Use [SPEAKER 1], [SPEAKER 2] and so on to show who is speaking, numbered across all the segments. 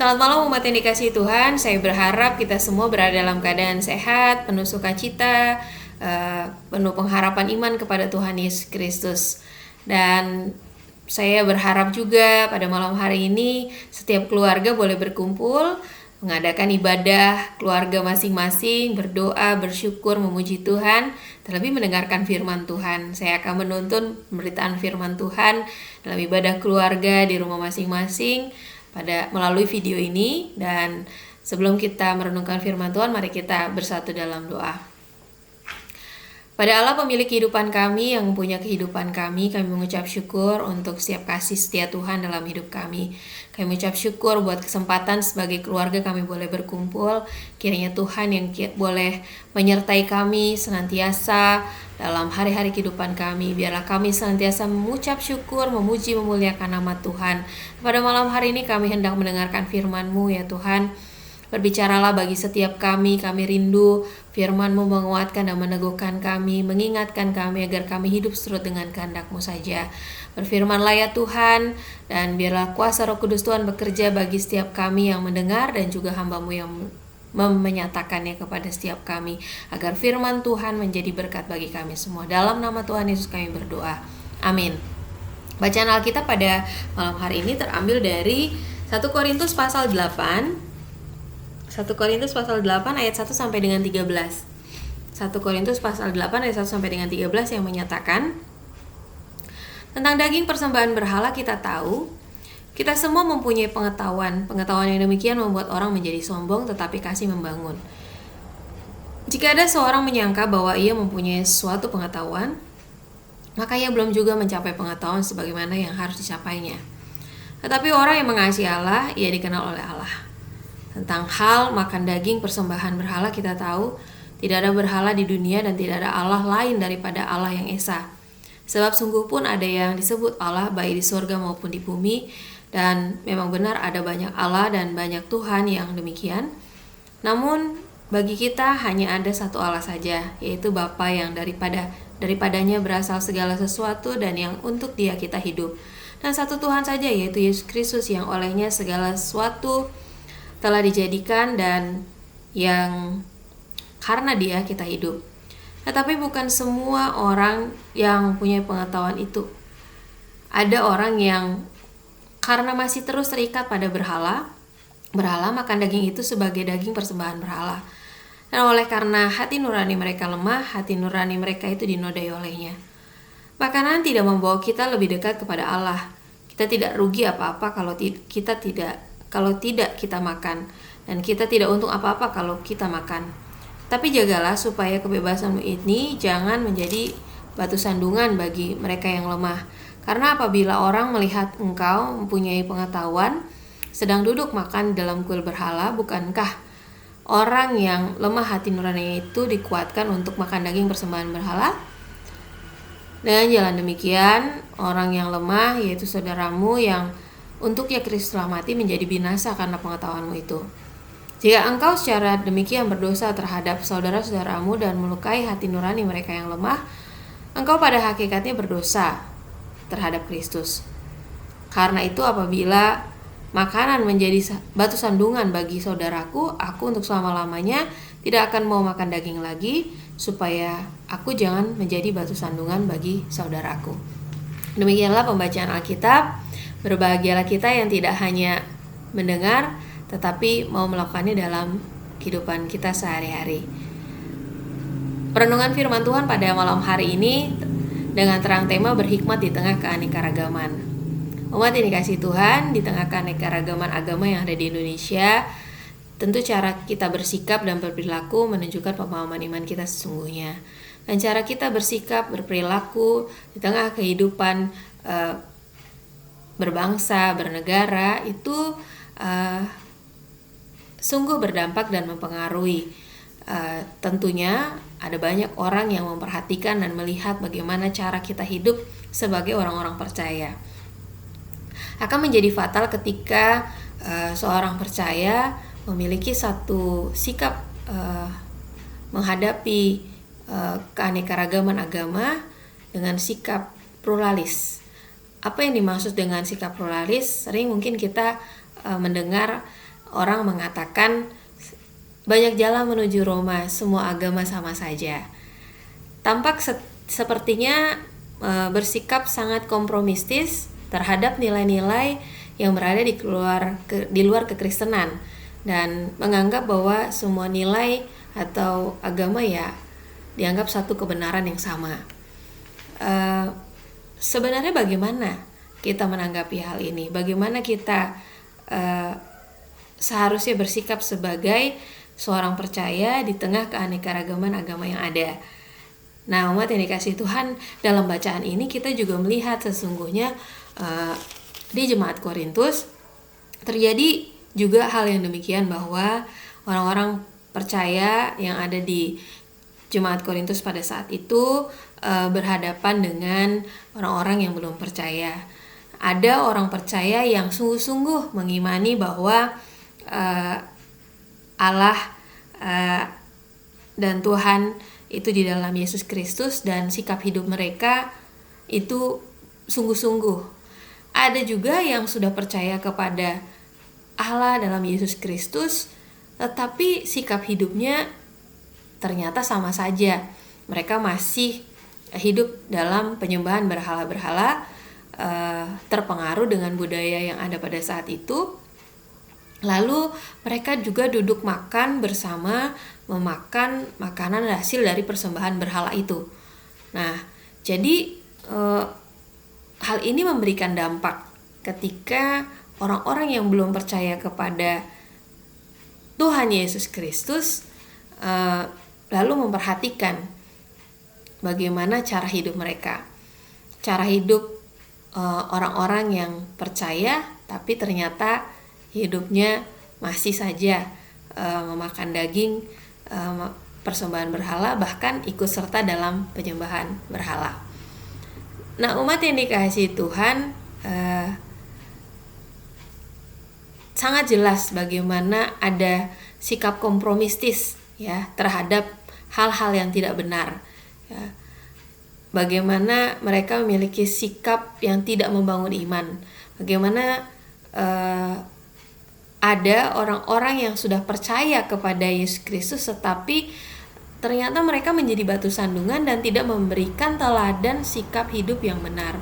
[SPEAKER 1] Selamat malam umat yang dikasihi Tuhan. Saya berharap kita semua berada dalam keadaan sehat, penuh sukacita, penuh pengharapan iman kepada Tuhan Yesus Kristus. Dan saya berharap juga pada malam hari ini setiap keluarga boleh berkumpul, mengadakan ibadah keluarga masing-masing, berdoa, bersyukur, memuji Tuhan, terlebih mendengarkan firman Tuhan. Saya akan menuntun pemberitaan firman Tuhan dalam ibadah keluarga di rumah masing-masing melalui video ini. Dan sebelum kita merenungkan firman Tuhan, mari kita bersatu dalam doa. Pada Allah pemilik kehidupan kami, yang mempunyai kehidupan kami mengucap syukur untuk setiap kasih setia Tuhan dalam hidup kami. Kami mengucap syukur buat kesempatan sebagai keluarga kami boleh berkumpul. Kiranya Tuhan yang boleh menyertai kami senantiasa dalam hari-hari kehidupan kami. Biarlah kami senantiasa mengucap syukur, memuji, memuliakan nama Tuhan. Pada malam hari ini kami hendak mendengarkan firman-Mu ya Tuhan. Berbicaralah bagi setiap kami rindu firman-Mu menguatkan dan meneguhkan kami, mengingatkan kami agar kami hidup seturut dengan kehendak-Mu saja. Berfirmanlah ya Tuhan, dan biarlah kuasa Roh Kudus Tuhan bekerja bagi setiap kami yang mendengar dan juga hamba-Mu yang menyatakannya kepada setiap kami, agar firman Tuhan menjadi berkat bagi kami semua. Dalam nama Tuhan Yesus kami berdoa. Amin. Bacaan Alkitab pada malam hari ini terambil dari 1 Korintus pasal 8. 1 Korintus pasal 8 ayat 1 sampai dengan 13. 1 Korintus pasal 8 ayat 1 sampai dengan 13 yang menyatakan, tentang daging persembahan berhala kita tahu, kita semua mempunyai pengetahuan. Pengetahuan yang demikian membuat orang menjadi sombong, tetapi kasih membangun. Jika ada seorang menyangka bahwa ia mempunyai suatu pengetahuan, maka ia belum juga mencapai pengetahuan sebagaimana yang harus dicapainya. Tetapi orang yang mengasihi Allah, ia dikenal oleh Allah. Tentang hal makan daging persembahan berhala kita tahu, tidak ada berhala di dunia dan tidak ada Allah lain daripada Allah yang Esa. Sebab sungguh pun ada yang disebut Allah baik di surga maupun di bumi, dan memang benar ada banyak Allah dan banyak Tuhan yang demikian. Namun bagi kita hanya ada satu Allah saja, yaitu Bapa yang daripadanya berasal segala sesuatu dan yang untuk Dia kita hidup. Dan satu Tuhan saja, yaitu Yesus Kristus, yang olehnya segala sesuatu telah dijadikan dan yang karena Dia kita hidup. Tetapi bukan semua orang yang punya pengetahuan itu. Ada orang yang karena masih terus terikat pada berhala makan daging itu sebagai daging persembahan berhala. Dan oleh karena hati nurani mereka lemah, hati nurani mereka itu dinodai olehnya. Makanan tidak membawa kita lebih dekat kepada Allah. Kita tidak rugi apa-apa kalau tidak kita makan, dan kita tidak untung apa-apa kalau kita makan. Tapi jagalah supaya kebebasanmu ini jangan menjadi batu sandungan bagi mereka yang lemah. Karena apabila orang melihat engkau mempunyai pengetahuan sedang duduk makan dalam kuil berhala, bukankah orang yang lemah hati nuraninya itu dikuatkan untuk makan daging persembahan berhala? Dengan jalan demikian, orang yang lemah, yaitu saudaramu yang untuknya Kristus telah mati, menjadi binasa karena pengetahuanmu itu. Jika engkau secara demikian berdosa terhadap saudara-saudaramu dan melukai hati nurani mereka yang lemah, engkau pada hakikatnya berdosa terhadap Kristus. Karena itu apabila makanan menjadi batu sandungan bagi saudaraku, aku untuk selama-lamanya tidak akan mau makan daging lagi, supaya aku jangan menjadi batu sandungan bagi saudaraku. Demikianlah pembacaan Alkitab. Berbahagialah kita yang tidak hanya mendengar, tetapi mau melakukannya dalam kehidupan kita sehari-hari. Perenungan firman Tuhan pada malam hari ini dengan terang tema berhikmat di tengah keanekaragaman. Umat yang dikasihi Tuhan, di tengah keanekaragaman agama yang ada di Indonesia, tentu cara kita bersikap dan berperilaku menunjukkan pemahaman iman kita sesungguhnya. Dan cara kita bersikap, berperilaku di tengah kehidupan berbangsa, bernegara itu sungguh berdampak dan mempengaruhi. Tentunya ada banyak orang yang memperhatikan dan melihat bagaimana cara kita hidup sebagai orang-orang percaya. Akan menjadi fatal ketika seorang percaya memiliki satu sikap menghadapi keanekaragaman agama dengan sikap pluralis. Apa yang dimaksud dengan sikap pluralis? Sering mungkin kita mendengar orang mengatakan banyak jalan menuju Roma, semua agama sama saja. Tampak sepertinya bersikap sangat kompromistis terhadap nilai-nilai yang berada di luar kekristenan, dan menganggap bahwa semua nilai atau agama ya dianggap satu kebenaran yang sama. Sebenarnya bagaimana kita menanggapi hal ini? Bagaimana kita seharusnya bersikap sebagai seorang percaya di tengah keanekaragaman agama yang ada? Nah, umat yang dikasihi Tuhan, dalam bacaan ini kita juga melihat sesungguhnya di jemaat Korintus terjadi juga hal yang demikian, bahwa orang-orang percaya yang ada di jemaat Korintus pada saat itu berhadapan dengan orang-orang yang belum percaya. Ada orang percaya yang sungguh-sungguh mengimani bahwa Allah dan Tuhan itu di dalam Yesus Kristus, dan sikap hidup mereka itu sungguh-sungguh. Ada juga yang sudah percaya kepada Allah dalam Yesus Kristus, tetapi sikap hidupnya ternyata sama saja. Mereka masih hidup dalam penyembahan berhala-berhala, terpengaruh dengan budaya yang ada pada saat itu. Lalu mereka juga duduk makan bersama, memakan makanan hasil dari persembahan berhala itu. Nah, jadi hal ini memberikan dampak ketika orang-orang yang belum percaya kepada Tuhan Yesus Kristus lalu memperhatikan bagaimana cara hidup mereka, cara hidup orang-orang yang percaya tapi ternyata hidupnya masih saja memakan daging, persembahan berhala, bahkan ikut serta dalam penyembahan berhala. Nah, umat yang dikasihi Tuhan, sangat jelas bagaimana ada sikap kompromistis ya terhadap hal-hal yang tidak benar. Ya. Bagaimana mereka memiliki sikap yang tidak membangun iman. Bagaimana ada orang-orang yang sudah percaya kepada Yesus Kristus, tetapi ternyata mereka menjadi batu sandungan dan tidak memberikan teladan sikap hidup yang benar,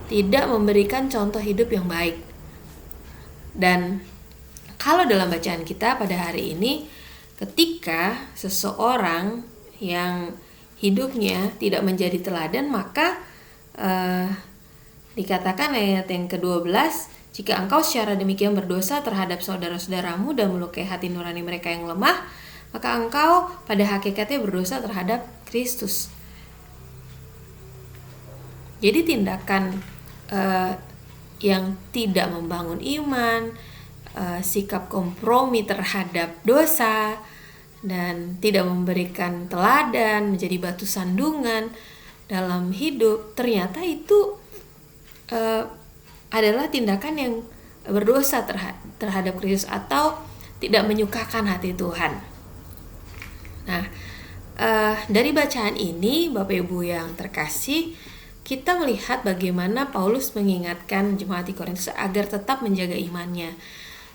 [SPEAKER 1] tidak memberikan contoh hidup yang baik. Dan kalau dalam bacaan kita pada hari ini, ketika seseorang yang hidupnya tidak menjadi teladan, maka dikatakan ayat yang ke-12, jika engkau secara demikian berdosa terhadap saudara-saudaramu dan melukai hati nurani mereka yang lemah, maka engkau pada hakikatnya berdosa terhadap Kristus. Jadi tindakan yang tidak membangun iman, sikap kompromi terhadap dosa, dan tidak memberikan teladan, menjadi batu sandungan dalam hidup, ternyata itu adalah tindakan yang berdosa terhadap Kristus atau tidak menyukakan hati Tuhan. Nah, dari bacaan ini, Bapak Ibu yang terkasih, kita melihat bagaimana Paulus mengingatkan jemaat di Korintus agar tetap menjaga imannya.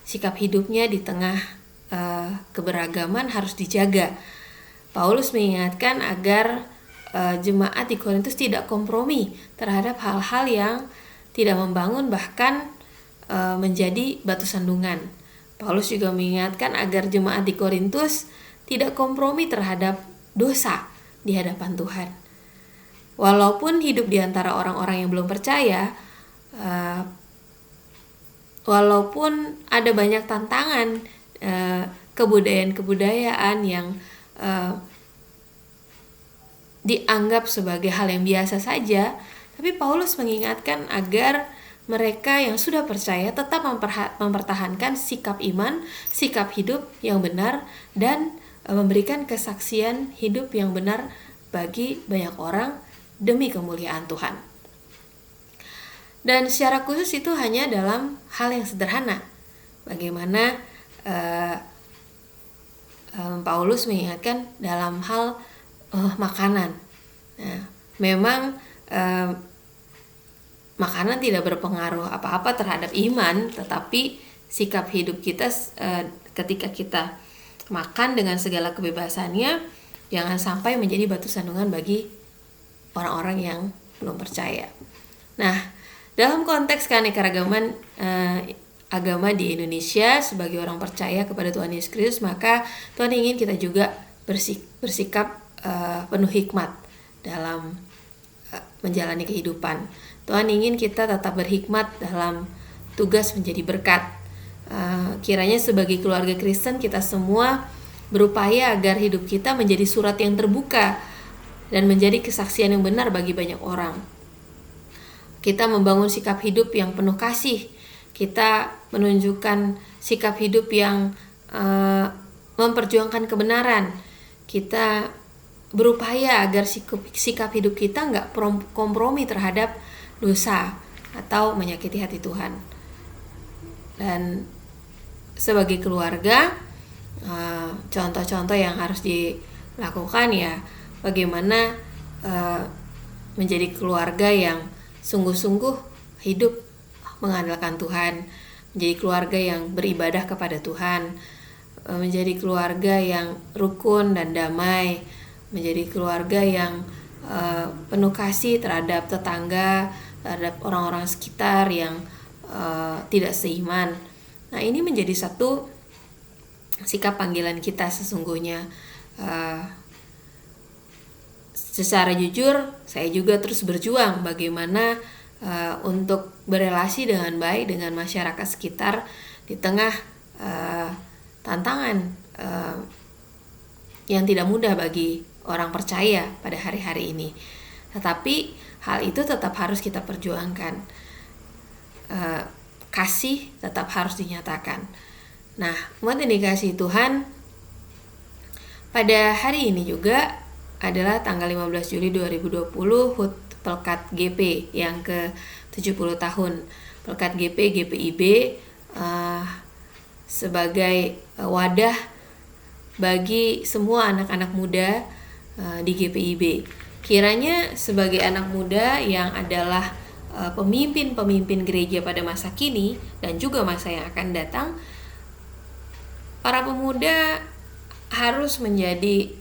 [SPEAKER 1] Sikap hidupnya di tengah keberagaman harus dijaga. Paulus mengingatkan agar jemaat di Korintus tidak kompromi terhadap hal-hal yang tidak membangun, bahkan menjadi batu sandungan. Paulus juga mengingatkan agar jemaat di Korintus tidak kompromi terhadap dosa di hadapan Tuhan. Walaupun hidup di antara orang-orang yang belum percaya, walaupun ada banyak tantangan, kebudayaan-kebudayaan yang dianggap sebagai hal yang biasa saja, tapi Paulus mengingatkan agar mereka yang sudah percaya tetap mempertahankan sikap iman, sikap hidup yang benar, dan memberikan kesaksian hidup yang benar bagi banyak orang demi kemuliaan Tuhan. Dan secara khusus itu hanya dalam hal yang sederhana. Bagaimana Paulus mengingatkan dalam hal makanan. Nah, memang makanan tidak berpengaruh apa-apa terhadap iman, tetapi sikap hidup kita ketika kita makan dengan segala kebebasannya, jangan sampai menjadi batu sandungan bagi orang-orang yang belum percaya. Nah, dalam konteks keanekaragaman agama di Indonesia sebagai orang percaya kepada Tuhan Yesus Kristus, maka Tuhan ingin kita juga bersikap penuh hikmat dalam menjalani kehidupan. Tuhan ingin kita tetap berhikmat dalam tugas menjadi berkat. Kiranya sebagai keluarga Kristen kita semua berupaya agar hidup kita menjadi surat yang terbuka dan menjadi kesaksian yang benar bagi banyak orang. Kita membangun sikap hidup yang penuh kasih. Kita menunjukkan sikap hidup yang memperjuangkan kebenaran. Kita berupaya agar sikap hidup kita nggak kompromi terhadap dosa atau menyakiti hati Tuhan. Dan sebagai keluarga, contoh-contoh yang harus dilakukan ya bagaimana menjadi keluarga yang sungguh-sungguh hidup mengandalkan Tuhan, menjadi keluarga yang beribadah kepada Tuhan, menjadi keluarga yang rukun dan damai, menjadi keluarga yang penuh kasih terhadap tetangga, terhadap orang-orang sekitar yang tidak seiman. Nah, ini menjadi satu sikap panggilan kita sesungguhnya. Secara jujur, saya juga terus berjuang bagaimana untuk berelasi dengan baik dengan masyarakat sekitar di tengah tantangan yang tidak mudah bagi orang percaya pada hari-hari ini. Tetapi hal itu tetap harus kita perjuangkan. Kasih tetap harus dinyatakan. Nah, umat yang dikasihi Tuhan, pada hari ini juga adalah tanggal 15 Juli 2020 HUT Pelkat GP yang ke-70 tahun. Pelkat GP GPIB sebagai wadah bagi semua anak-anak muda di GPIB. Kiranya sebagai anak muda yang adalah pemimpin-pemimpin gereja pada masa kini dan juga masa yang akan datang, para pemuda harus menjadi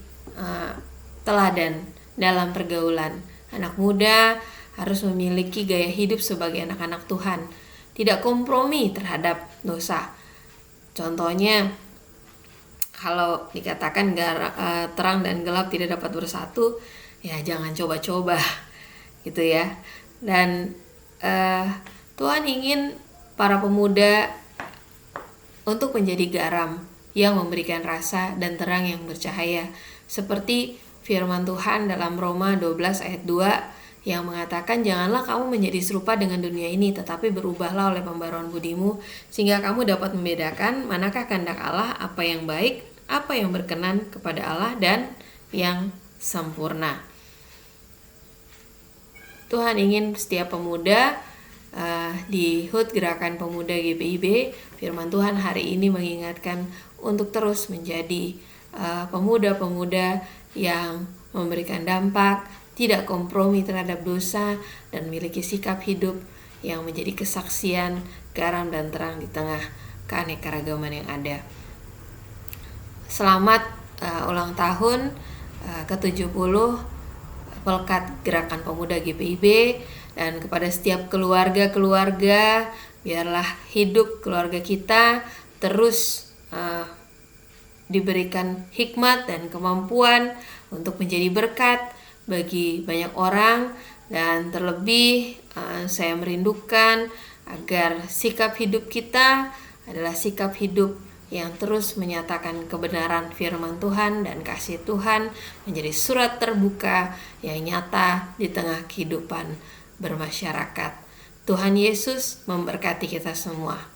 [SPEAKER 1] teladan dalam pergaulan. Anak muda harus memiliki gaya hidup sebagai anak-anak Tuhan, tidak kompromi terhadap dosa. Contohnya, kalau dikatakan terang dan gelap tidak dapat bersatu, ya jangan coba-coba gitu ya. Dan Tuhan ingin para pemuda untuk menjadi garam yang memberikan rasa dan terang yang bercahaya, seperti firman Tuhan dalam Roma 12 ayat 2 yang mengatakan, janganlah kamu menjadi serupa dengan dunia ini, tetapi berubahlah oleh pembaruan budimu, sehingga kamu dapat membedakan manakah kehendak Allah, apa yang baik, apa yang berkenan kepada Allah, dan yang sempurna. Tuhan ingin setiap pemuda di HUT Gerakan Pemuda GPIB, firman Tuhan hari ini mengingatkan untuk terus menjadi pemuda-pemuda yang memberikan dampak, tidak kompromi terhadap dosa, dan memiliki sikap hidup yang menjadi kesaksian, garam dan terang di tengah keanekaragaman yang ada. Selamat ulang tahun ke-70 Pelkat Gerakan Pemuda GPIB, dan kepada setiap keluarga-keluarga, biarlah hidup keluarga kita terus diberikan hikmat dan kemampuan untuk menjadi berkat bagi banyak orang. Dan terlebih saya merindukan agar sikap hidup kita adalah sikap hidup yang terus menyatakan kebenaran firman Tuhan dan kasih Tuhan, menjadi surat terbuka yang nyata di tengah kehidupan bermasyarakat. Tuhan Yesus memberkati kita semua.